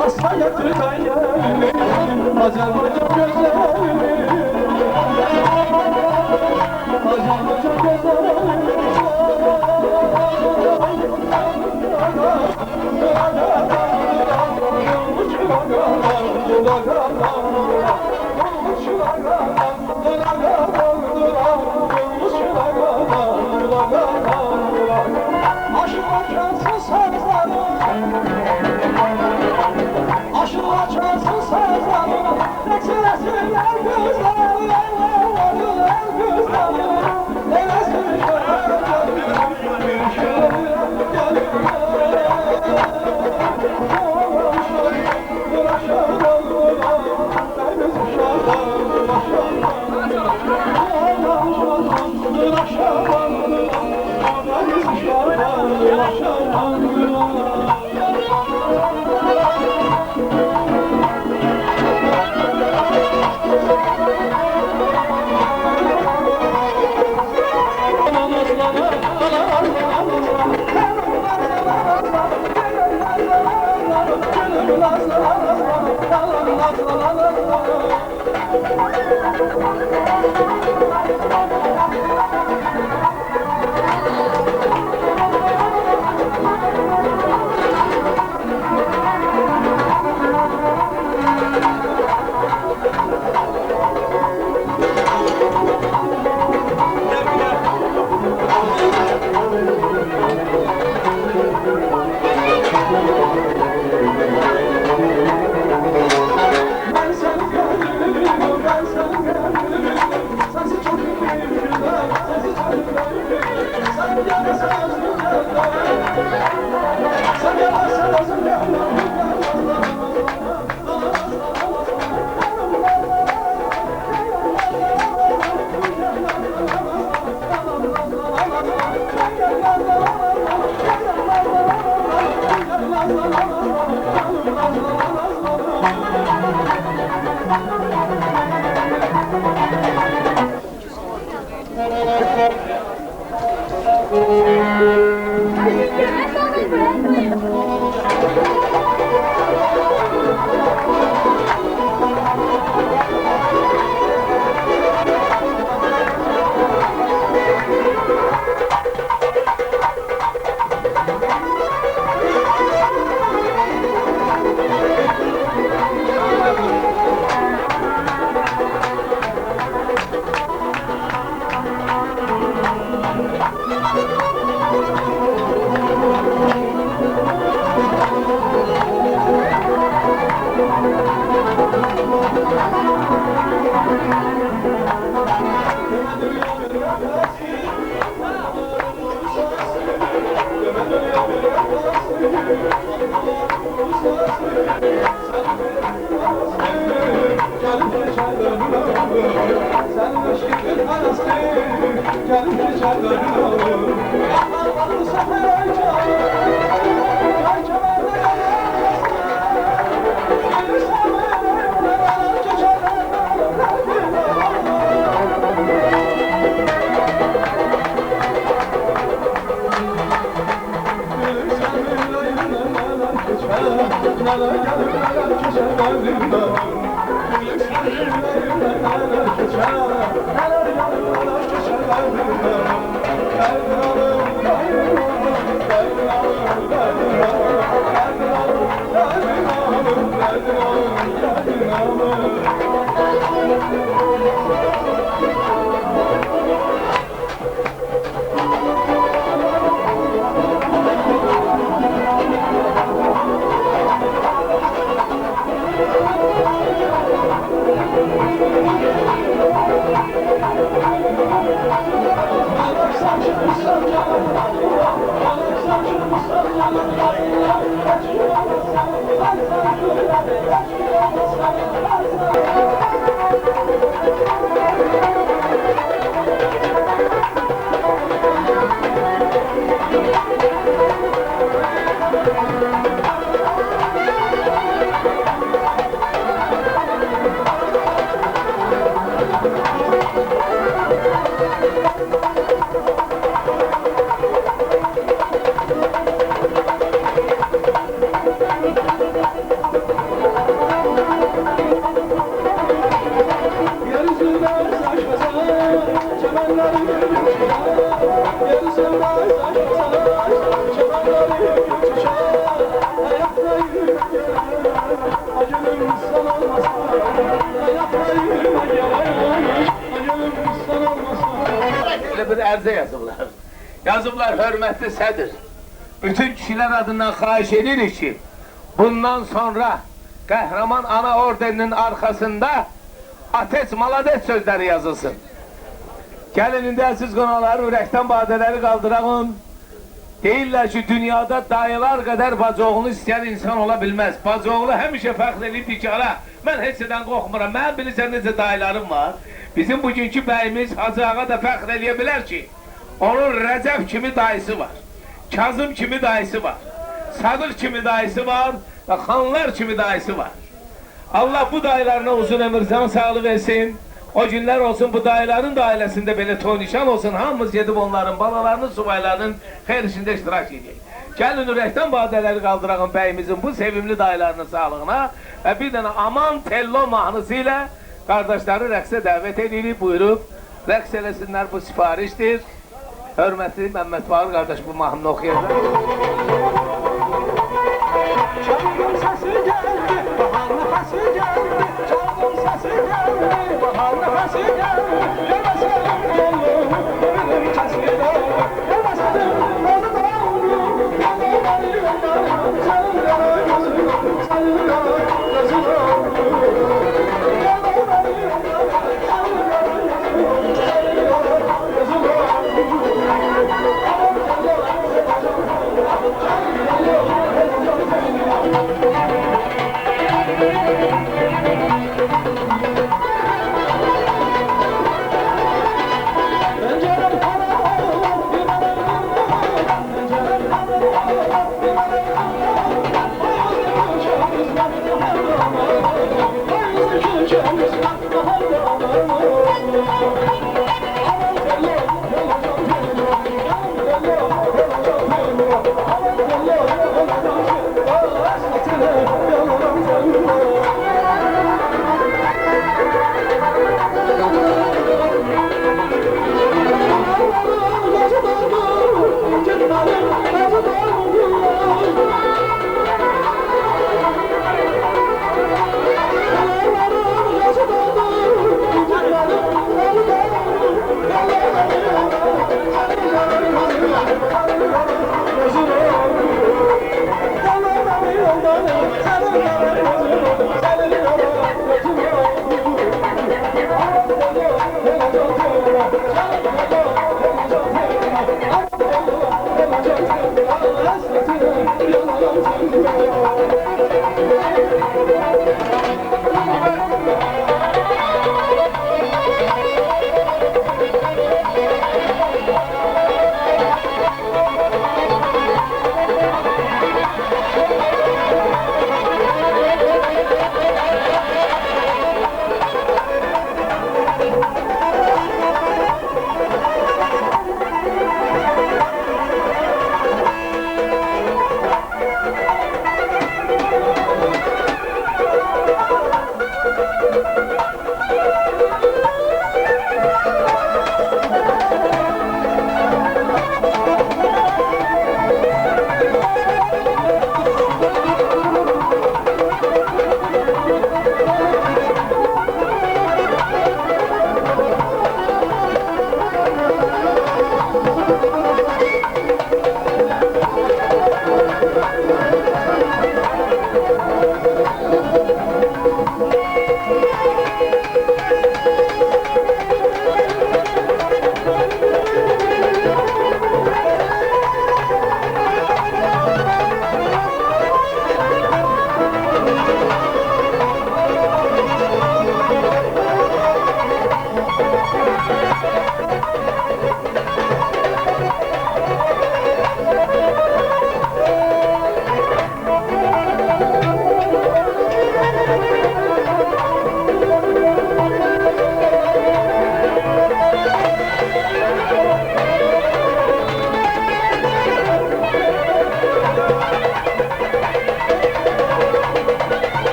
Asla yatır kaynağı Azerbaycan gözlerimi Azerbaycan gözlerimi Aşılar çalsın sazları Aşılar çalsın sazları Eksesinler gözleri Vardılar gözleri Nelesin ərizə yazıblar. Yazıblar, hörmətli sədr. Bütün kişilər adından xahiş edirik ki, bundan sonra Qəhrəman Ana ordeninin arxasında Ateş Maladet sözləri yazılsın. Gəlin indi əziz qonaqları, ürəkdən badələri qaldırağın. Deyirlər ki, dünyada dayılar qədər bacıoğlunu istəyən insan ola bilməz. Bacıoğlu həmişə fəxr edibdir ki, ala, mən heç nədən qorxmuram, mən bilirsən necə dayılarım var. Bizim bugünkü bəyimiz Hacı Ağa da fəxr eləyə bilər ki, onun Rəcəb kimi dayısı var, Kazım kimi dayısı var, Sadır kimi dayısı var və xanlar kimi dayısı var. Allah bu dayılarına uzun ömür, can sağlığı versin. O günler olsun, bu dayıların da ailesinde belə toy nişan olsun. Hamımız gedib onların, balalarının, subaylarının xeyr işində iştirak edək. Gəlin ürəkdən badələri qaldırağın bəyimizin bu sevimli dayılarının sağlığına və bir dənə Aman Tello mahnısı ilə qardaşları rəqsə dəvət edirik. Buyurub, rəqs eləsinlər, bu sifarişdir. Hörmətli Məmməd Bağır qardaş bu mahnını oxuyacaq. Çalgın səsi gəldi, baharlı səsi gəldi. Çalgın səsi gəldi, baharlı səsi gəldi. Deməsəlim oğlum, benim kəsildi. Deməsəlim onu da oğlum, onu benim yanım. Sənin yanı gözüm, sənin yanı gözüm oğlum. Onu benim yanım, sənin yanı gözüm, sənin yanı gözüm oğlum.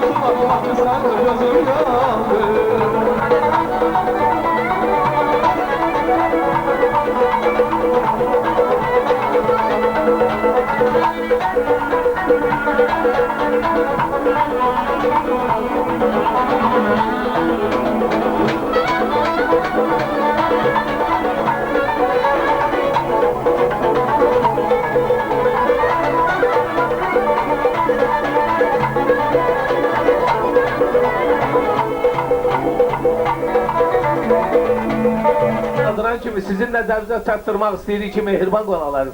Bakma sen gözüm yandı. Adıran kimi sizin nəzərinizə çatdırmaq istəyirik ki, mehriban qonalarım.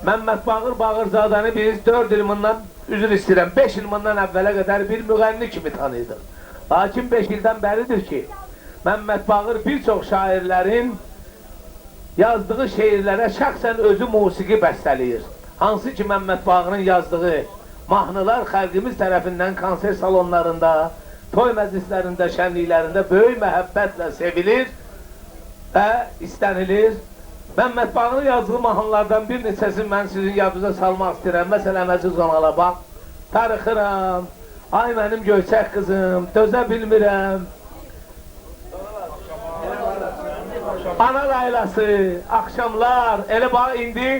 Məmməd Bağırzadəni biz 4 il bundan, üzr istəyirəm, 5 il bundan əvvələ qədər bir müğənni kimi tanıyırdıq. Lakin 5 ildən bəridir ki, Məmməd Bağır bir çox şairlərin yazdığı şeirlərə şəxsən özü musiqi bəstələyir. Hansı ki, Məmməd Bağırın yazdığı mahnılar xalqimiz tərəfindən konser salonlarında, toy məclislərində, şənliklərində böyük məhəbbətlə sevilir və istənilir. Məmməd Bağırın yazdığı mahnılardan bir neçəsini mən sizin yadınıza salmaq istəyirəm. Məsələn, Əziz Qanala bax, darıxıram, ay mənim göyçək qızım, dözə bilmirəm. Ana laylası, axşamlar, elə bax indi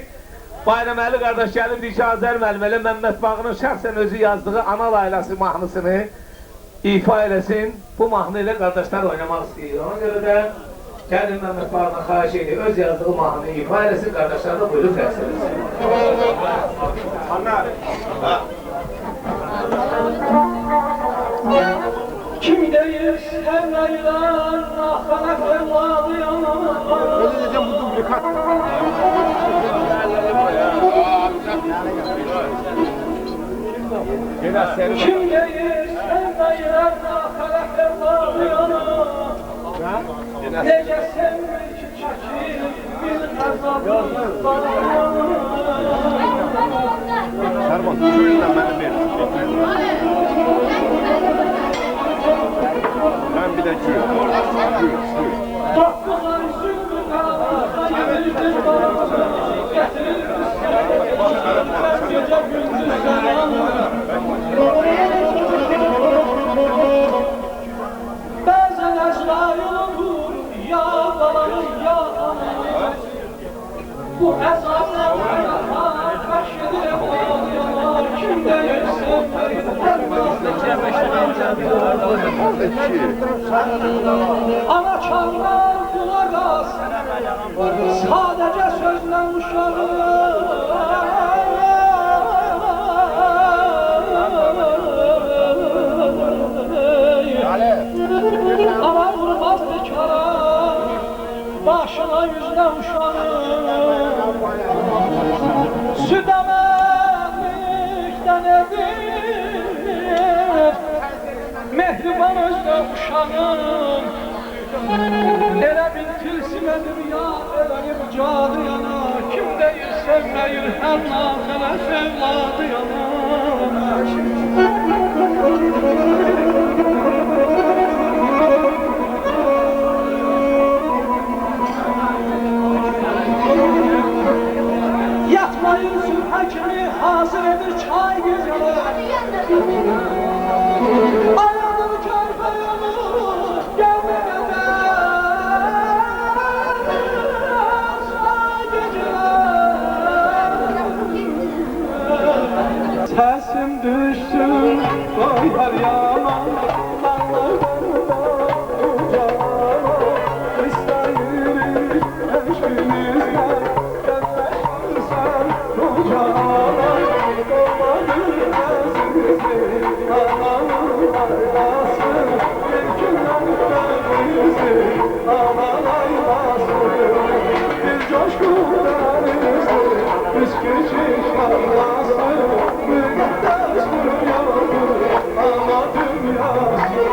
Bayraməli qardaş gəlibdir ki, Azər müəllim elə Məmməd Bağırın şəxsən özü yazdığı Ana laylası mahnısını ifa eləsin. Bu mahnı ilə qardaşlar oynamaq istəyir. Ona görə də gəlin Məmməd Bağırdan xahiş edir, öz yazdığı mahnını ifa eləsin, qardaşlar da buyurub rəqs eləsin. Kim deyir sevmeyler, ahana fevladıyam. Öyle diyeceğim bu dublikat. Kim deyir sevmeyler, ahana fevladıyam. Nece sevmek çekir bir azabı bana. Servan, şu yüzden benim bir. Ben bir de çürüm. Dokuz ay zülmüne yemirdim bana. Getirir ben gece gündüz sana. Bazen ecrayı olur ya babanın ya ananın. Bu ezanlarla kaşıdım ağlayanlar. Kim değilsin ana çağlar kulak as, sadece sözle uşağı. Ana vurmaz bekara, başına yüzüne uşağı. Süt emeklikten edir, mehriban özde uşağım. Elə bil tilsimədir ya, elə bir cadı yana. Kim deyir sevməyir, hər naxələ sevladı yana. Yatmayın sülhə kimi hazır edir çay gecələr. Ayağını körpə yanır, gəlməkədə. Səsim düşsün, oy hər yana, dağlarında ucana. İstəyirik eşqimizdən, dənləşirsən ucana. Olmadı əzizi, ananın aylası, mümkündən bizi, anan aylası. Bir coşku dənizdir, üskücük anası. Müqəddəs dünyadır, ana dünyası.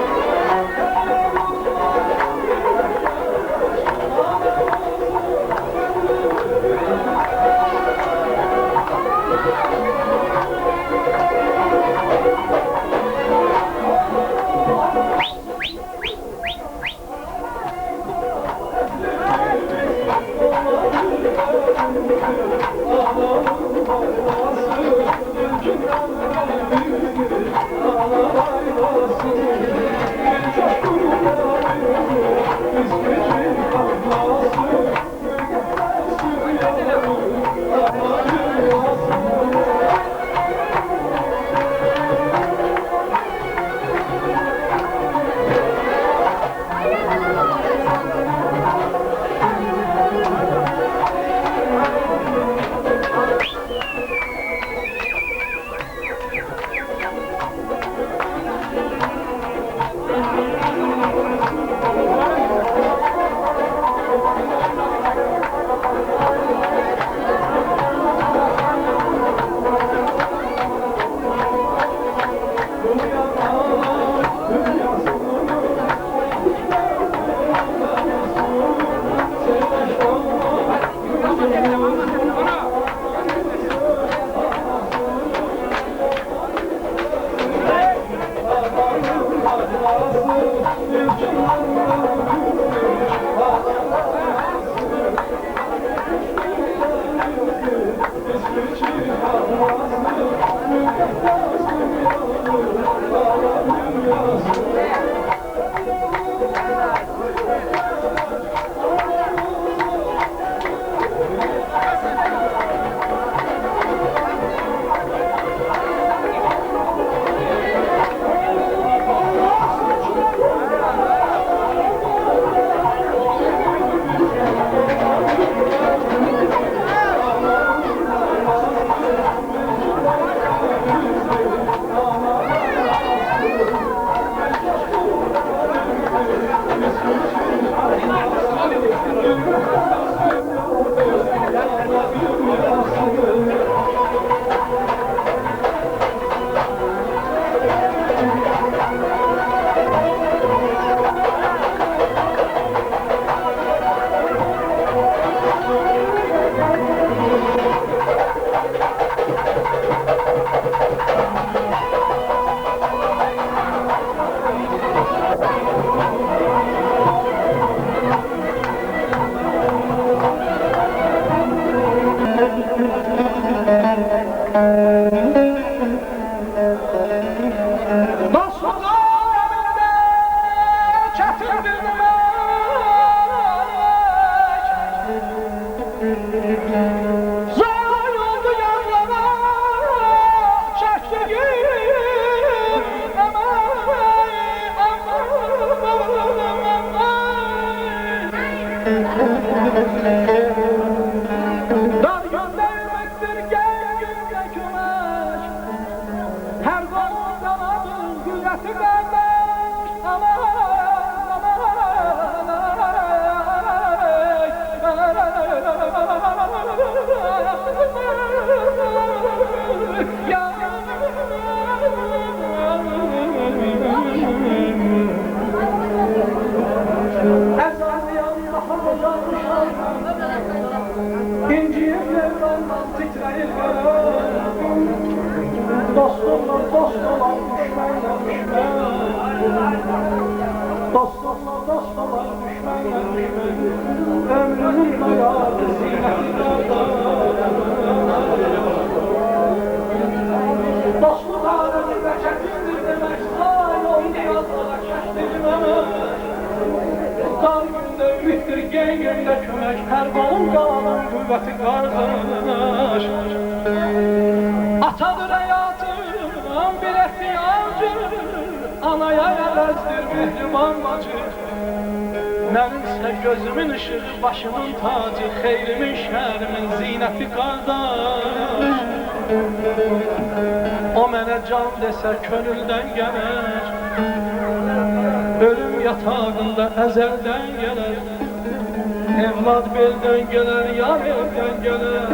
Dar göndermektir gel günde kömek. Her zaman kanadın gülleti kardeş. Aman ya. Ezanlayan daha bozarmışam. İnciğim Mevlam'dan titreyir görür. Dostumla dost olan düşmanla düşman. Dostumla dost olan düşmanla düşman. Ömrümün hayatı zineti dostluk alemi ve çetindir demek. Say oldu yazlara çektirmem. Dar günde ümittir, gen günde kömek. Her balın qalanın qüvvəti qardaş. Atadır hayatım bir ehtiyacı. Anaya əvəzdir mehriban bacı. Mənimsə gözümün ışığı, başımın tacı. Xeyrimin, şəhrimin zinəti qardaş. O mənə can desə könüldən gələr. Ölüm yatağında əzəldən gələr. Evlad beldən gələr, yar eldən gələr.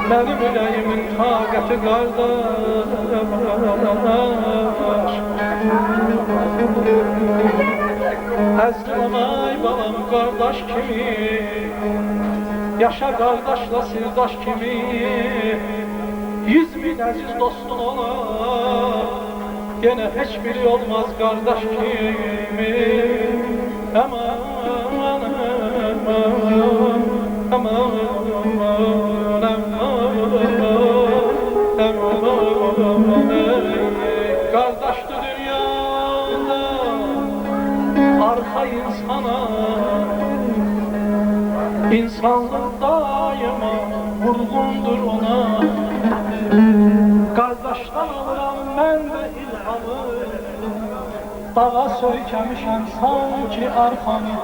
Mənim ürəyimin taqəti qardaş. Əzrəm ay balam qardaş kimi, yaşa qardaşla sirdaş kimi. 100 min əziz dostun olar, yenə heç biri olmaz qardaş kimi. Aman, aman, aman, qardaşdı dünyada arxa insana. İnsanlıq daima vurgundur ona. Qardaşdan alıram mən də ilhamı. Dağa söykəmişəm sanki arxamı.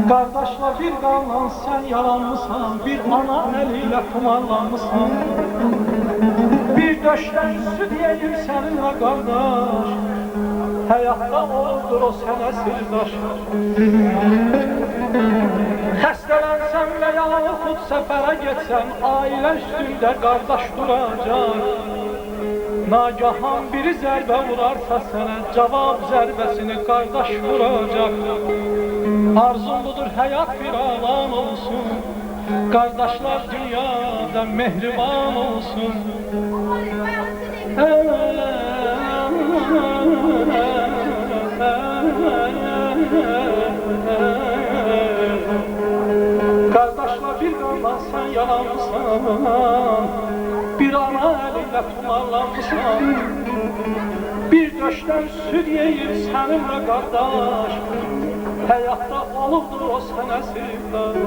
Qardaşla bir qanla sən yalanmısan, bir ana əli ilə tumarlanmısan. Bir döşdən süd yeyir səninlə qardaş. Həyatda oldur o sənə sirdaş. Xəstələnsən və yaxud səfərə getsən, ailə üstündə qardaş duracaq. Nagahan biri zərbə vurarsa sənə, cavab zərbəsini qardaş vuracaq. Arzum budur həyat bir alan olsun, qardaşlar dünyada mehriban olsun. Qardaşla bir qandan sən yalanmısan, bir ana əlinlə tumarlanmısan. Bir döşdən süd yeyir səninlə qardaş. Həyatda olubdur o sənə sirdaş.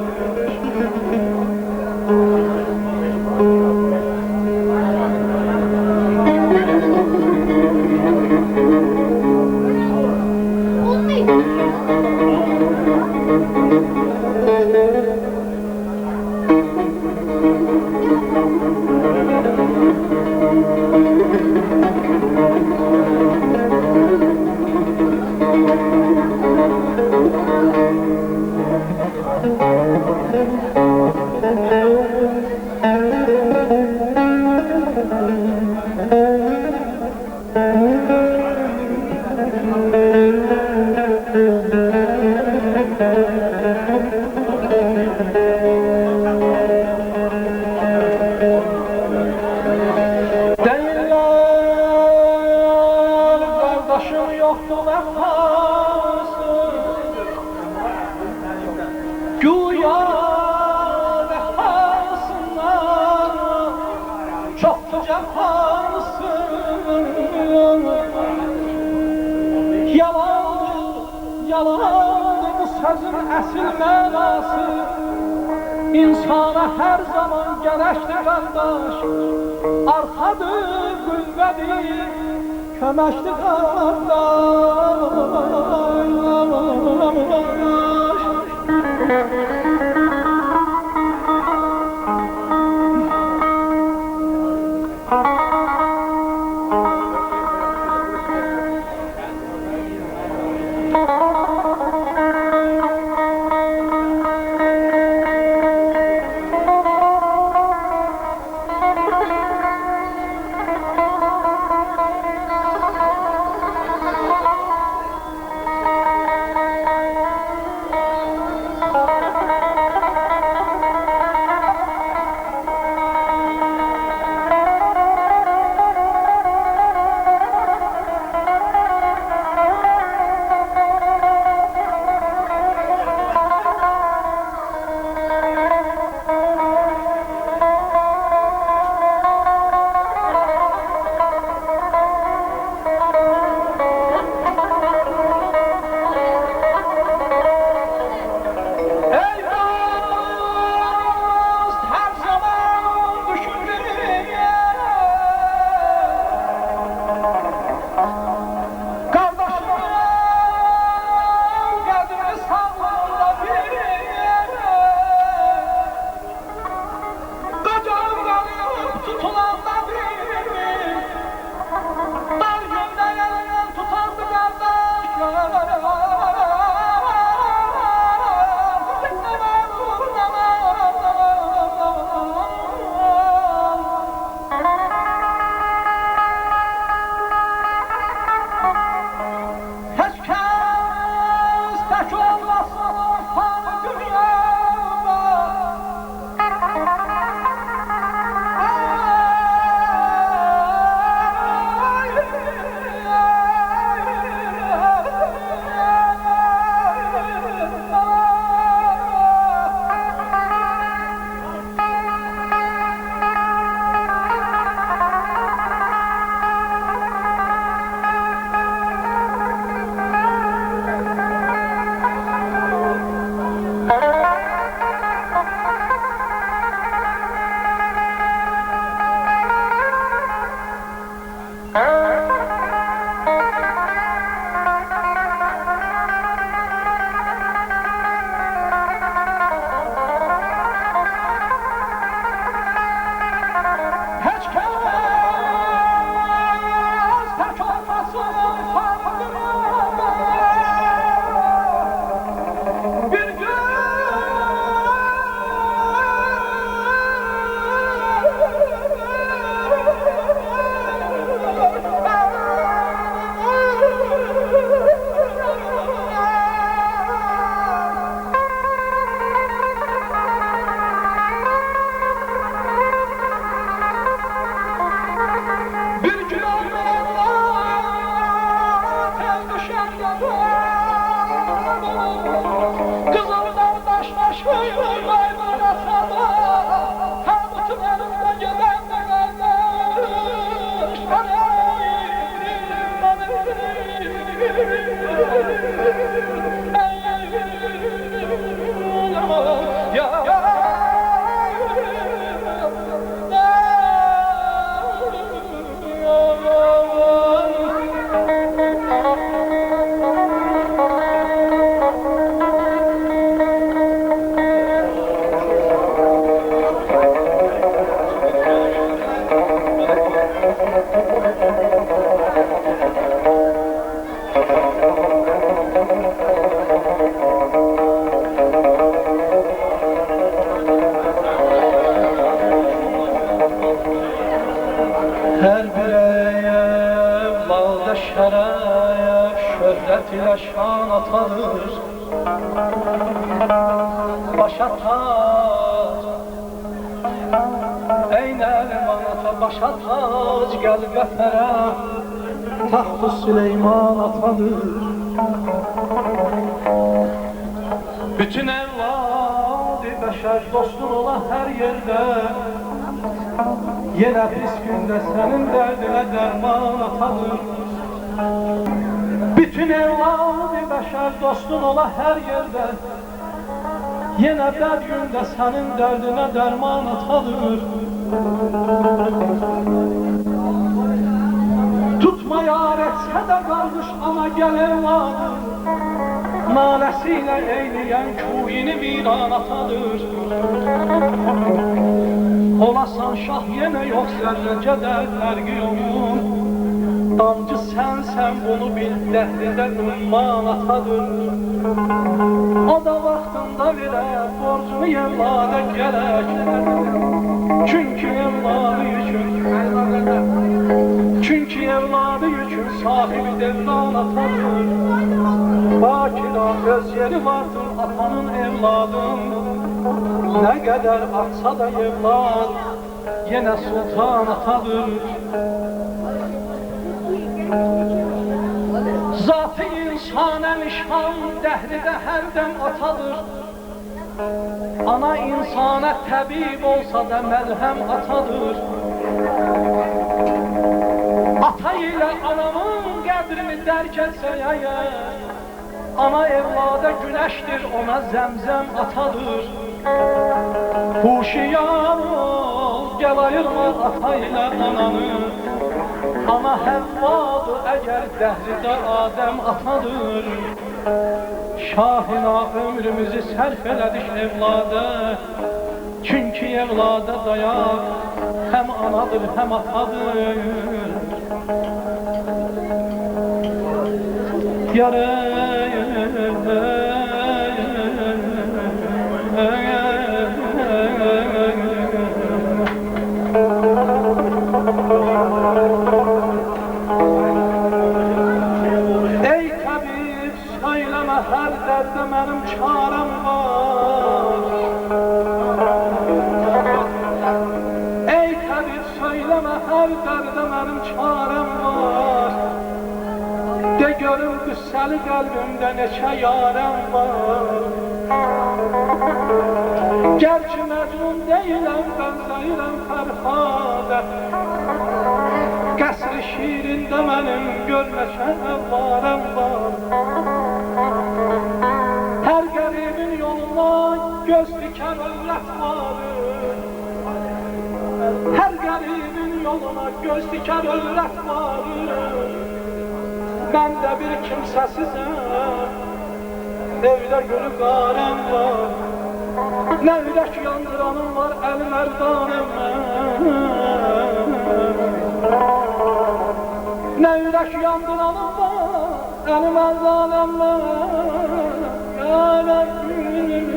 Yalandır bu sözün əsl mənası. İnsana hər zaman gərəkdir qardaş. Arxadır, qüvvədir, köməkdir qardaş. Her bireye evladı şeref, şöhret ile şan atadır. Başa tac, eylerim anata başa tac, gel vefere, taht-ı Süleyman atadır. Bütün evladı beşer dostun ola her yerde, yine pis günde senin derdine derman atadır. Bütün evladı beşer dostun ola her yerde, yine bir günde senin derdine derman atadır. Tutma yar etse de kardeş ama gel evladım, nalesiyle eyleyen kuyini viran atadır. Olasan şah yine yok zerrece de fergi yolun, Damcı sen bunu bil, dəhrində ümman atadır. O da vaxtında verər, borcunu evlada gələk. Çünki evladı yükün sahibi devran atadır. Bakira öz yeri vardır atanın evladın. Ne kadar atsa da evlad yine sultan atadır. Zat-ı insana nişan dəhride her dem atadır. Ana insana tabib olsa da melhem atadır. Ata ile anamın qədrini dərk etsək əgər, ana evlada güneştir, ona zemzem atadır. Huşiyar ol, gel ayırma ata ile ananı. Ana Həvvadır, əgər dəhridə Adəm atadır. Şahina ömrümüzü sərf elədik evlada. Çünki evlada dayaq hem anadır hem atadır. Yare ey tabip söyleme her derde benim çarem var. Ey tabip söyleme her derde benim çarem var. De görüm qüssəli qəlbimdə neçə yarəm var. Gerçi məcnun deyiləm, bənzəyirəm Fərhadə. Qəsr-i şiirində mənim görməşən əvvarəm var. Hər qəribin yoluna göz dikən övrət varır. Hər qəribin yoluna göz dikən övrət varır. Ben de bir kimsesizim, evde gülü qarəm var. Ne ürək yandıranım var, əli mərdanım Ne ürək yandıranım var, əli mərdanım Ya Rəbbim,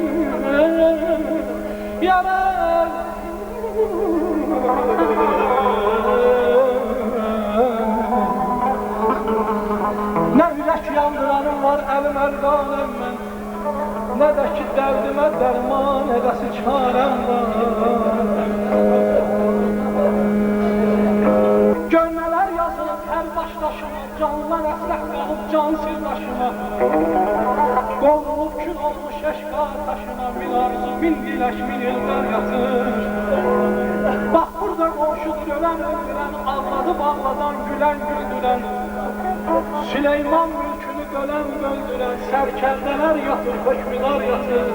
Ya Rəbbim. Ne ürək yandıranım var, əlim ərdanım mən. Ne de ki dərdimə dərman edəsi çarəm var. Gönlələr yazılıb hər başdaşıma, canlar əsrək qalıb cansız başıma. Qolunub kül olmuş eşqa taşına, min arzu, min dilək, min illər yatır. Bax burada qonşudur ölən öldürən, ağladı bağladan gülən güldürən. Süleyman mülkünü bölən böldürən, sərkərdələr yatır, hökmüdar yatır.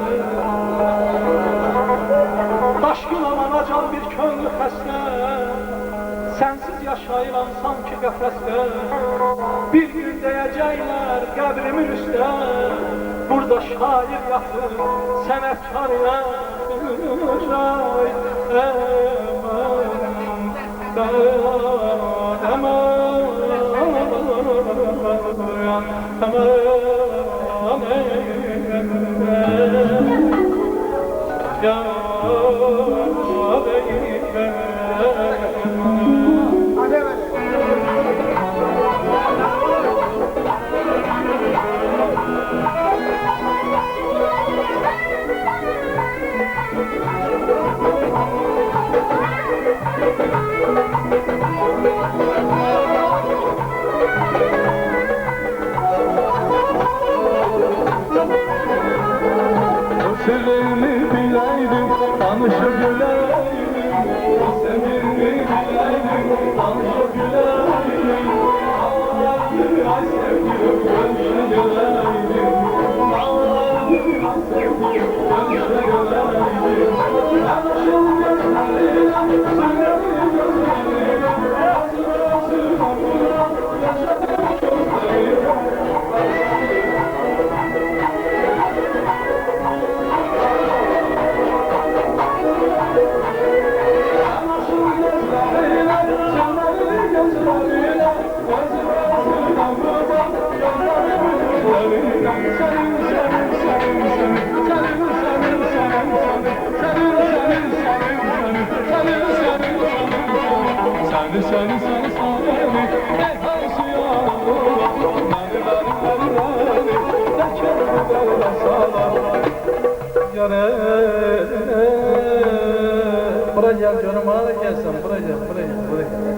Daşkın anacan bir könlü xəstə, sensiz yaşayıram sanki qəfəsdə. Bir gün deyəcəklər qəbrimin üstə, burada şair yatır, sənətkar Sevimi bileydim, tanışa güleydim. Sevimi bileydim, tanışa güleydim. Ağlardı ay sevgilim, gönlüne güleydim. Ağlardı ay sevgilim, gönlüne güleydim. Tanışın gözlerine, söyledim gözlerine. Yazın olsun amına, yaşadım gözlerine. Sen derdine salar. Yare buraya gel canım, bana gel sen, buraya gel, buraya gel, buraya gel.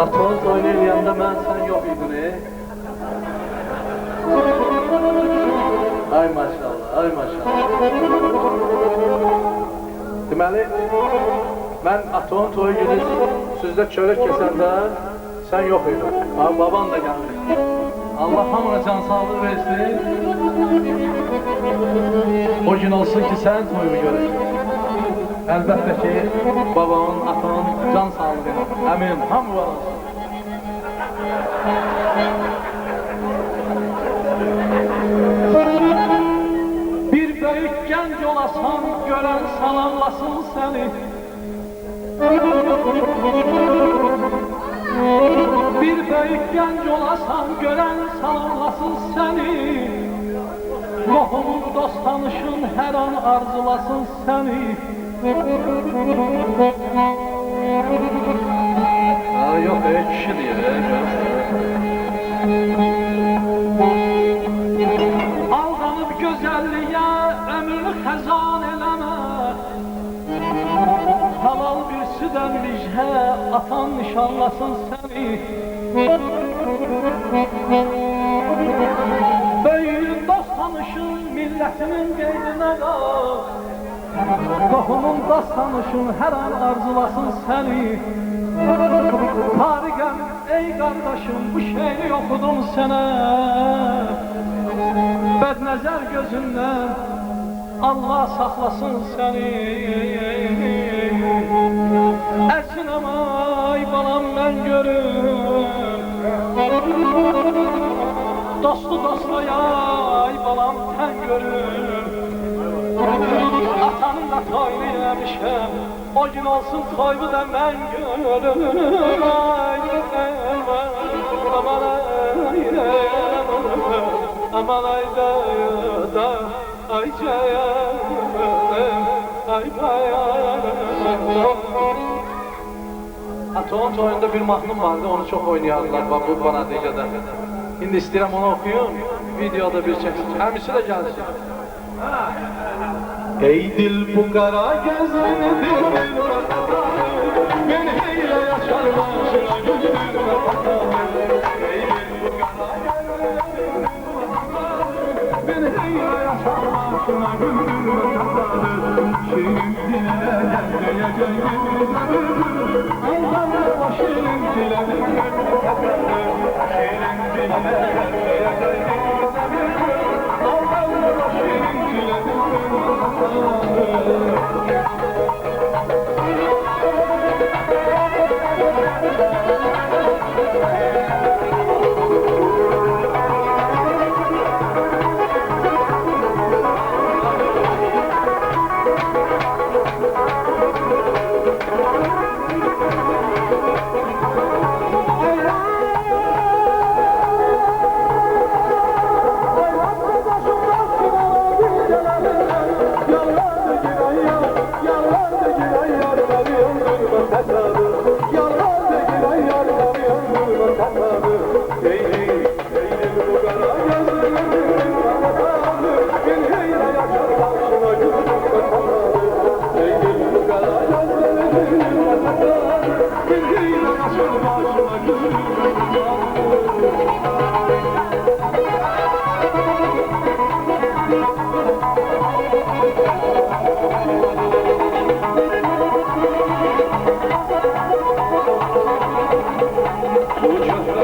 Atmaz oynayanda ben sen yok idin Ay maşallah, ay maşallah. Deməli, mən atanın toyu günü sizdə çörək kəsəndə sən yox idin. Baban da gəldi. Allah hamına can sağlığı versin. O gün olsun ki sən toyunu görürsün. Əlbəttə ki, babanın, atanın can sağlığı verir. Əminim, hamı var olsun. Bir böyük gənc olasan, görən salamlasın səni. Bir böyük gənc olasan, görən salamlasın səni. Qohumun, dost tanışın hər an arzulasın səni. Yox, kişi deyir, aldanıb gözəlliyə ömrünü xəzan eləmə. Halal bir südən vichə atan nişanlasın səni. Böyüyün, dost tanışın millətinin qeydinə qal. Qohumun, dost tanışın hər an arzulasın səni. Tariqəm, ey qardaşım, bu şeiri oxudum sənə. Bədnəzər gözündən Allah saxlasın səni. Ərsinəm, ay balam mən görüm. Dostu dostaya, ay balam tən görüm. Atanın da toyunu eləmişəm, o gün olsun toyunu da mən görüm. Ay, aman ay, aman ay da, ay canım, ay bayanım. Atanın toyunda bir mahnım vardı, onu çok oynayardılar bu bana diyeceğde. Şimdi istəyirəm onu okuyum, videoda bir çəksin. Həmisi də gəlsin. Ey dil bu kara gözlüdür, beni heyle yaşar başına güldürme bakalım. Ey dil bu kara gözlüdür, beni heyle yaşar başına güldürme bakalım. Şirin dile gelmeyeceğim güldürür, aydanı o şirin dile güldürme bakalım. Şirin dile gelmeyeceğim güldürür, aydanı o şirin dile güldürme bakalım.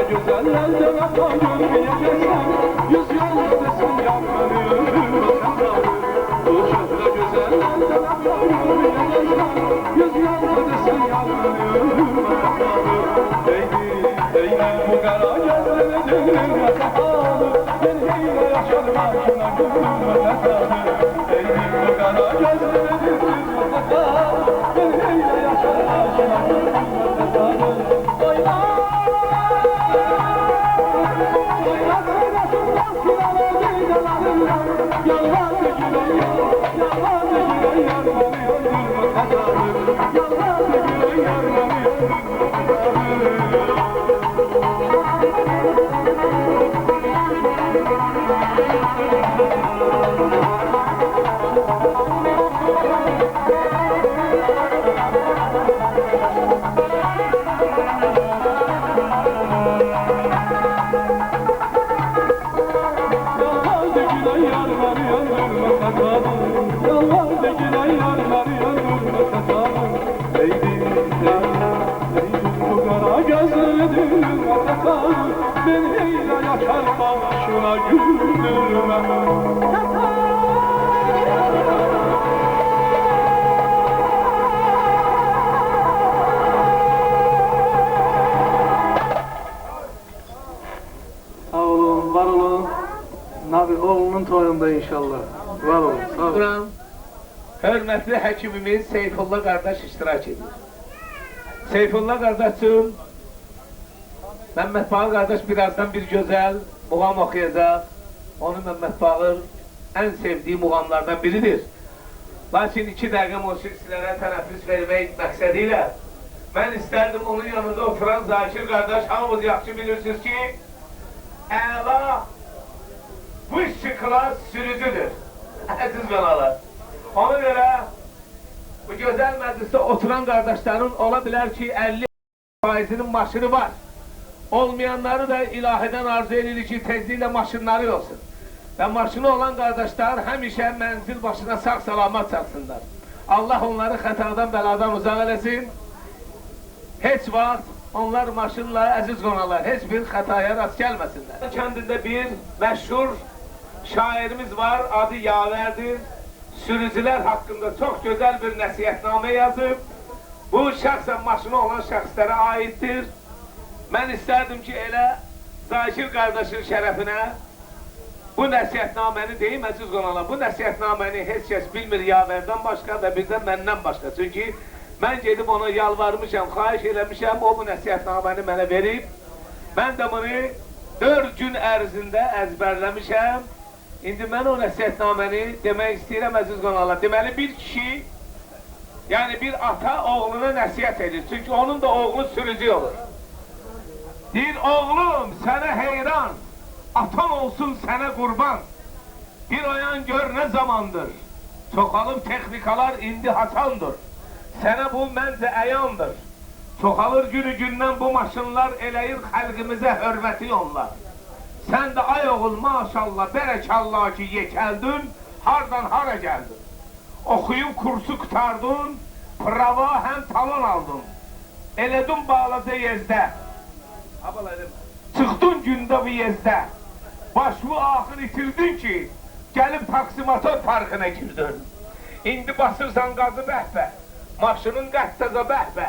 Güzellerden hata görmeyeceksen, yüz yol ötesin yanlarım. Bu şehre güzellerden hata görmeyeceksen, yüz yol ötesin yanlarım. Eynil bu kara gözlerinin kapalı, beni heyle yaşar başına gülme kapalı. Eynil bu kara gözlerinin kapalı, beni heyle yaşar başına gülme kapalı. Yallah başına yatar başına güldürme. Sağ olun, var olun. Nabi oğlunun toyunda inşallah. Var olun, sağ olun. Hörmətli həkimimiz Seyfullah qardaş iştirak edir. Seyfullah qardaşım, Məhəmməd Bağır qardaş birazdan bir gözəl muğam oxuyacaq. Onu Məhəmməd Bağır ən sevdiyi muğamlardan biridir. Lakin 2 dəqiqə musiqiçilərə tənəffüs vermək məqsədi ilə mən istərdim onun yanında oturan Zakir qardaş, hamımız yaxşı bilirsiniz ki, əla bu işçi klas sürücüdür. Əziz qanalar. Ona görə bu gözəl məclisdə oturan qardaşların ola bilər ki, 50%'nin maşını var. Olmayanları da ilahidən arzu edilir ki, tezliklə maşınları olsun. Və maşını olan qardaşlar həmişə mənzil başına sağ salamat çatsınlar. Allah onları xətadan, bəladan uzaq eləsin. Heç vaxt onlar maşınla, əziz qonalar, heç bir xətaya rast gəlməsinlər. Kəndində bir məşhur şairimiz var, adı Yavərdir. Sürücülər haqqında çox gözəl bir nəsiyyətnamə yazıb. Bu şəxsən maşını olan şəxslərə aiddir. Mən istərdim ki, elə Zakir qardaşın şərəfinə bu nəsiyyətnaməni deyim, əziz qonalar. Bu nəsiyyətnaməni heç kəs bilmir Yavərdən başqa və birdən məndən başqa. Çünki mən gedib ona yalvarmışam, xahiş eləmişəm, o bu nəsiyyətnaməni mənə verib. Mən də bunu 4 gün ərzində əzbərləmişəm. İndi mən o nəsiyyətnaməni demək istəyirəm, əziz qonalar. Deməli, bir kişi, yəni bir ata oğluna nəsiyyət edir. Çünki onun da oğlu sürücü olur. Deyir, oğlum, sənə heyran, atan olsun sənə qurban. Bir oyan gör nə zamandır. Çoxalıb texnikalar indi hasandır. Sənə bu məncə əyandır. Çoxalır günü gündən bu maşınlar eləyir xəlqimizə hörməti onlar. Sən də ay oğul maşallah, bərəkallah ki yekəldin, hardan hara gəldin. Oxuyub kursu qutardın, prava həm talon aldın. Elədin bağlaca yezdə. Çıxdın gündə bu yezdə. Başımı axır itirdin ki, gəlib taksimatör parkına girdin. İndi basırsan qazı bəhbə, maşının qəttəza bəhbə.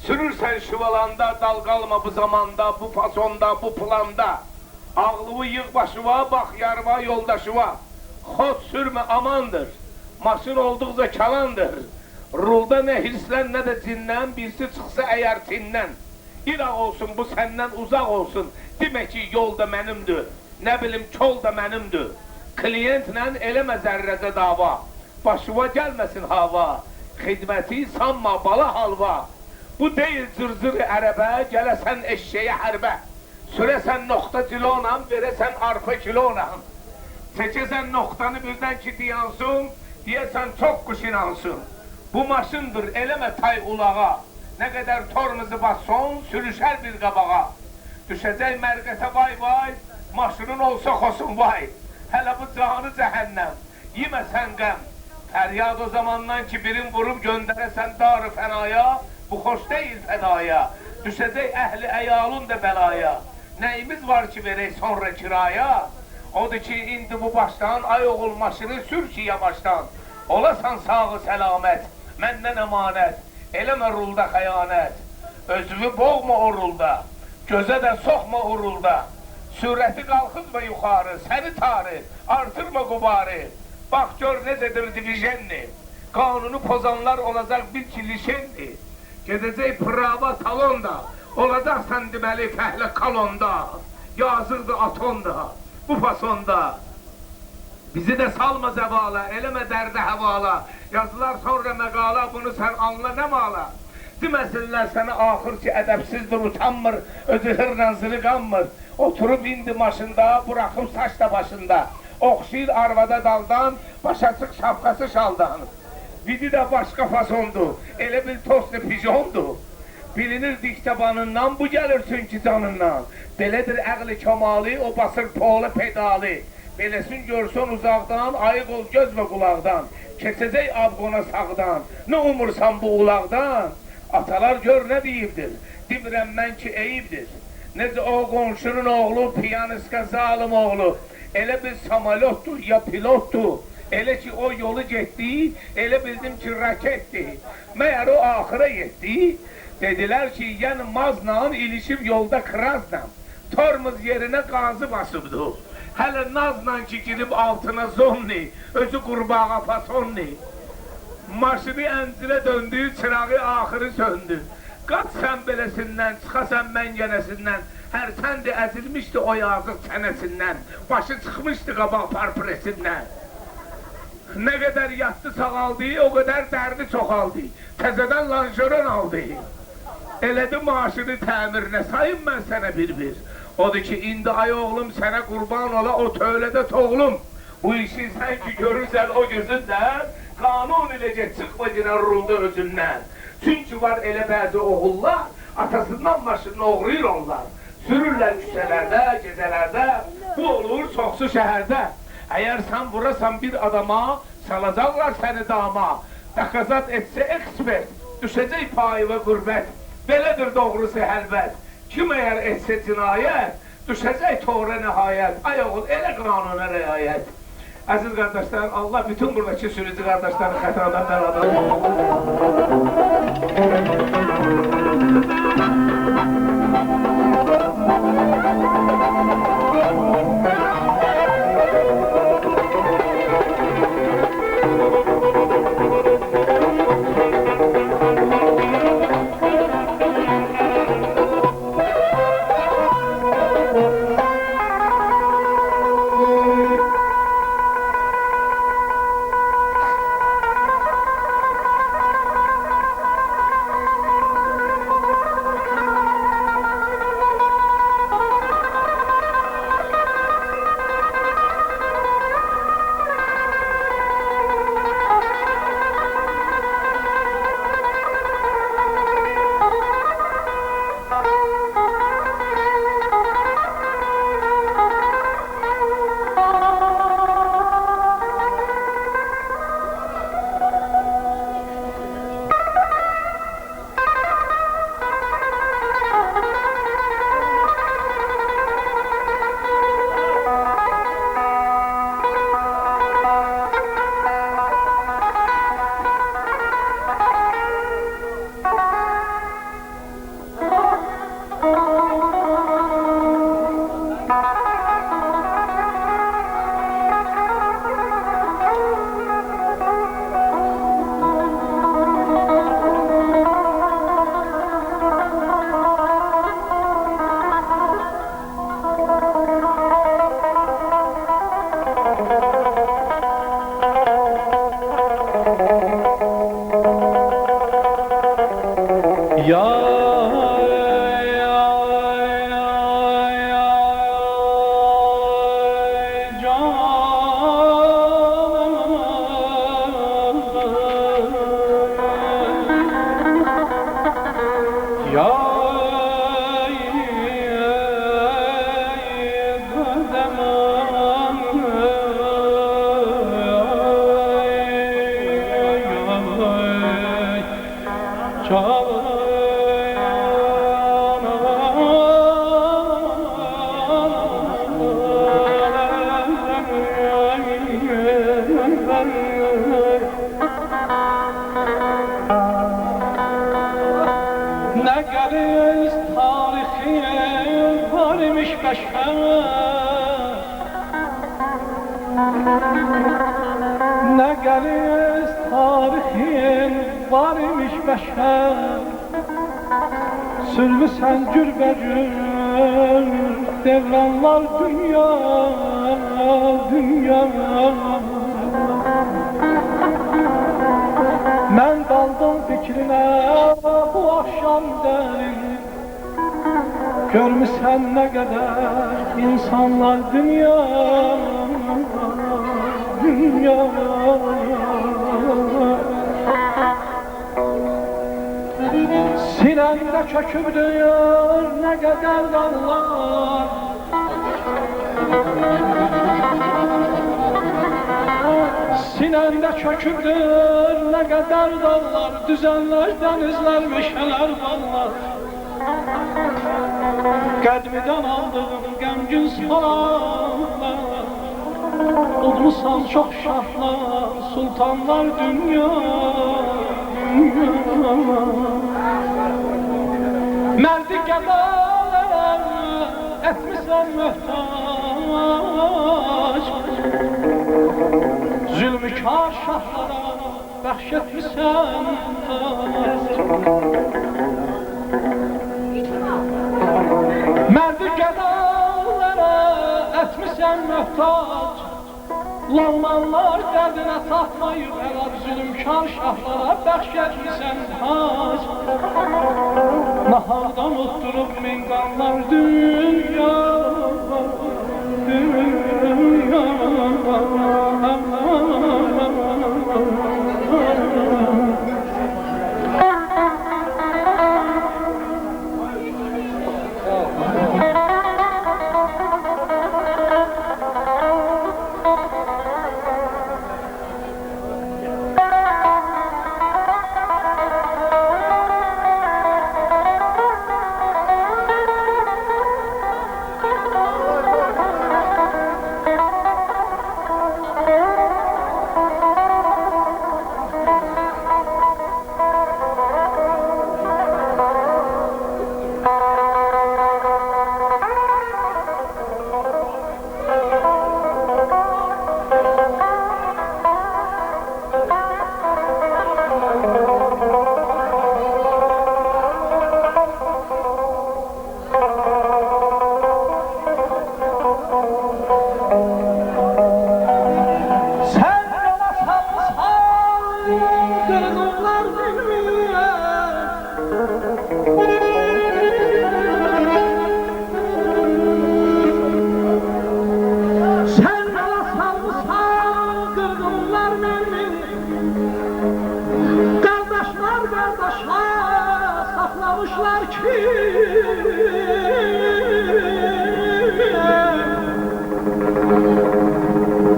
Sürürsən şıvalanda, dal qalma bu zamanda, bu fasonda, bu planda. Ağlığı yığ başıva, bax yarıva yoldaşıva. Xod sürmə amandır, maşın olduqca kalandır. Rulda nə hirslən, nə də cindən, birisi çıxsa əgər tindən. İraq olsun, bu səndən uzaq olsun. Demək ki, yol da mənimdir, nə bilim kol da mənimdir. Klientlə eləmə zərrəcə dava, başıva gəlməsin hava. Xidməti sanma bala halva. Bu deyil zır-zır ərəbə, gələsən eşşəyə hərbə. Sürəsən nokta kilonla, verəsən arpa kilonla. Çəkəsən noktanı birdən ki diyansın, deyəsən çox quş inansın. Bu maşındır, eləmə tay ulağa. Nə qədər tormuzu basson, sürüşər bir qabağa. Düşəcək mərqətə vay vay, maşının olsa xosun vay. Hələ bu canı cəhənnəm, yeməsən qəm. Fəryad o zamandan ki birin vurub göndərəsən dar-ı fənaya, bu xoş deyil fədaya. Düşəcək əhli əyalun da bəlaya. Nəyimiz var ki verək sonra kiraya? Odur ki indi bu başdan ay oğul maşını sür ki yavaşdan. Olasan sağı səlamət, məndən əmanət. Eləmə rulda xəyanət. Özümü boğma o rulda, gözə də soxma o rulda. Sürəti qalxızma yuxarı, səni tarı, artırma qubarı. Bax gör necədir divijenni. Qanunu pozanlar olacaq bir kilişenni. Gedəcək prava talonda, olacaqsan deməli fəhlə kalonda. Yazırdı atonda, bu fasonda. Bizi də salma zəvala, eləmə dərdə həvala. Yazılar sonra məqala, bunu sən anla nə mala. Deməsinlər sənə axır ki ədəbsizdir, utanmır, özü hırla zılı qanmır. Oturub indi maşında, buraxıb saç da başında. Oxşayır arvada daldan, başa çıx şapkası şaldan. Biri də başqa fasondur, elə bil tostu pijondur. Bilinir diktabanından, bu gəlirsin ki canından. Belədir əqli kəmali, o basır polu pedalı. Belesin görsün uzaqdan, ayıq ol göz və qulaqdan. Keçəcək abqona sağdan, nə umursan bu ulaqdan? Atalar gör nə deyibdir, demirəm mən ki eyibdir. Necə o qonşunun oğlu, piyanistka zalim oğlu. Elə bir samolyotdur, ya pilotdur. Elə ki o yolu getdi, elə bildim ki raketdir. Məyər o axıra yetdi. Dedilər ki, yəni mazla ilişib yolda krazla. Tormuz yerinə qazı basıbdı. Hələ nazla ki girib altına zonni, özü qurbağa fasonni. Maşını əncilə döndü, çırağı axırı söndü. Qaç sən beləsindən, çıxasən məngənəsindən. Hərtəndi əzilmişdi o yazıq çənəsindən. Başı çıxmışdı qabaq parpresindən. Nə qədər yatdı sağaldı, o qədər dərdi çoxaldı. Təzədən lanjöron aldı. Elədi maaşını təmirinə, sayın mən sənə bir-bir. Odur ki, indi ay oğlum sənə qurban ola o tövlədə toğlum. Bu işi sən ki görürsən o gözündən, qanun eləcə çıxma günə rulda özündən. Çünki var elə bəzi oğullar, atasından maşını oğruyur onlar. Sürürlər küçələrdə, gecələrdə, bu olur çoxsu şəhərdə. Əgər sən vurasan bir adama, salacaqlar səni dama. Dəxazat etsə ekspert, düşəcək payı və qürbət. Belədir doğrusu həlbət. Kim əgər etsə cinayət, düşəcək toğra nəhayət. Ay oğul, elə qanuna riayət. Əziz qardaşlar, Allah bütün buradakı sürücü qardaşların xətadan Sülbü sen gürbəcür, devranlar dünya, dünya. Mən daldım fikrinə bu axşam dərin. Görmüsən nə qədər insanlar dünya, dünya. Sinəndə çökübdür nə qədər dağlar. Sinəndə çökübdür nə qədər dağlar. Düzənlər, dənizlər, meşələr, bağlar. Qədmidən aldığım qəmgin suallar, Udmusan çox şahlar, sultanlar dünya, Mərdi qədalara etmisən möhtac, Zülmükar şahlara bəxş etmisən tac. Mərdi qədalara etmisən möhtac, Lalmanlar dərdinə tapmayıb əlad, Zülmkar şahlara bəxş etmisən tac. Nahardan otturub min qanlar dünya, dünya.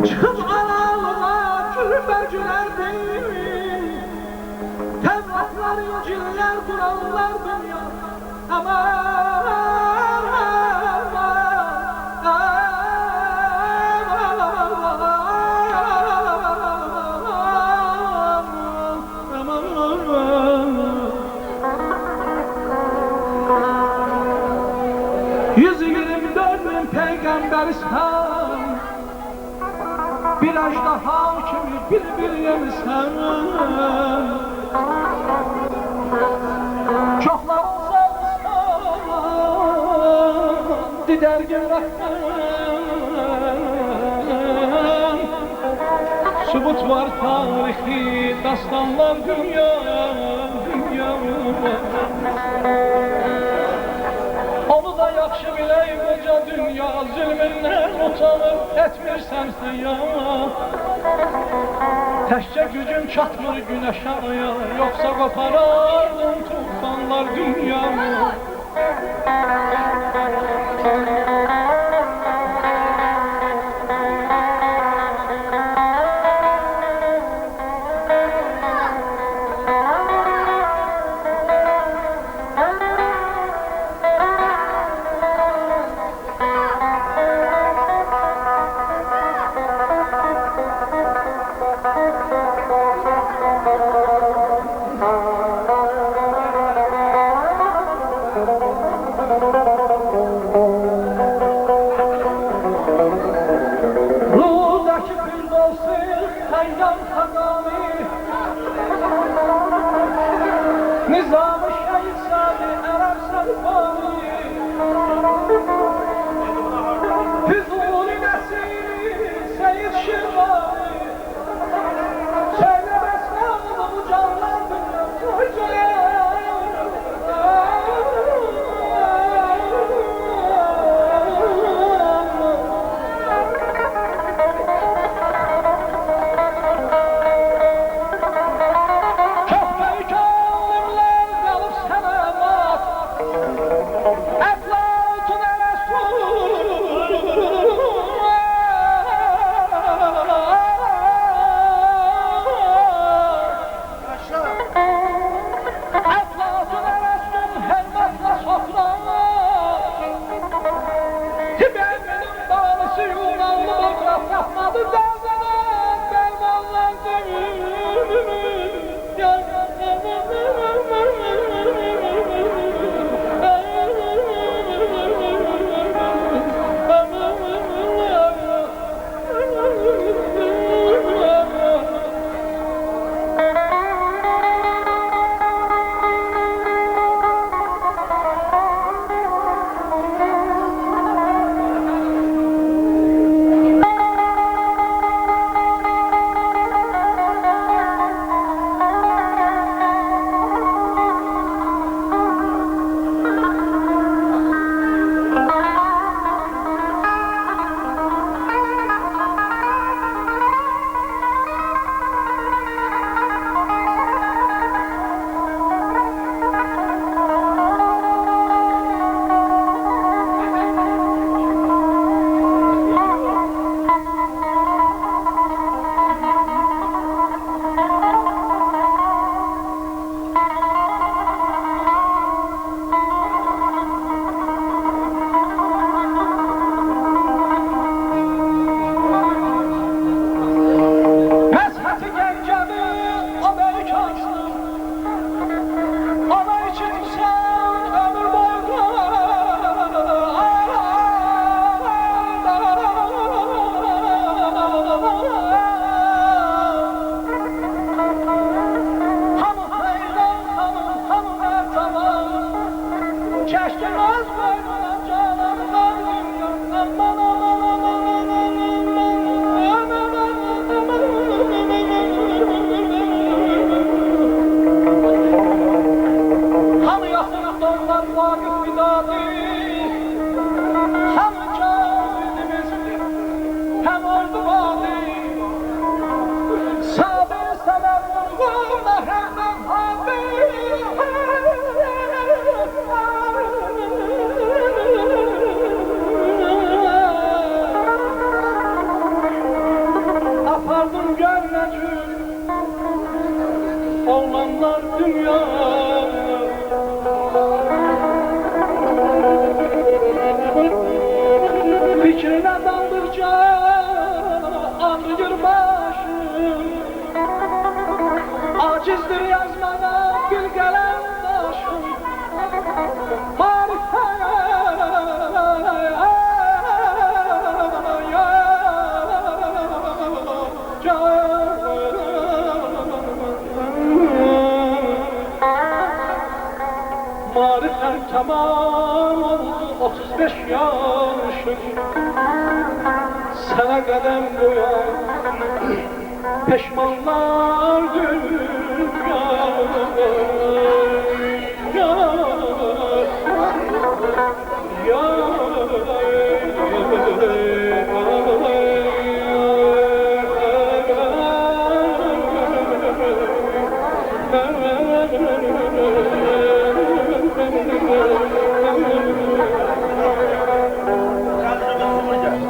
Çıxıb aralığa gülbərcülərdin, Təvratlar, İncillər, Quranlar dünya. Aman, Peygambersen, bir ajdaha kimi bir yemisən, çoxlar olsan, didərgin rəhmən, sübut var tarixi, dastanlar dünya, dünya. Onu da yaxşı bilək qoca dünya, zülmündən utanır, etmirsən hıya. Təkcə gücün çatmır günəş araya, yoxsa qoparardın tufanlar dünya. Nizam-ı Şehzade Arap Sarfani, Füzuli Nesir Seyyid Şirvani, söylemez kaldı bu canlar dünya. yaşadıkça ağrıyor başım. Acizdir yazmana bir kalem başım. Marifen tamam oldu 35 yaşım. Sana kadem koyan peşmanlar dünya. Ya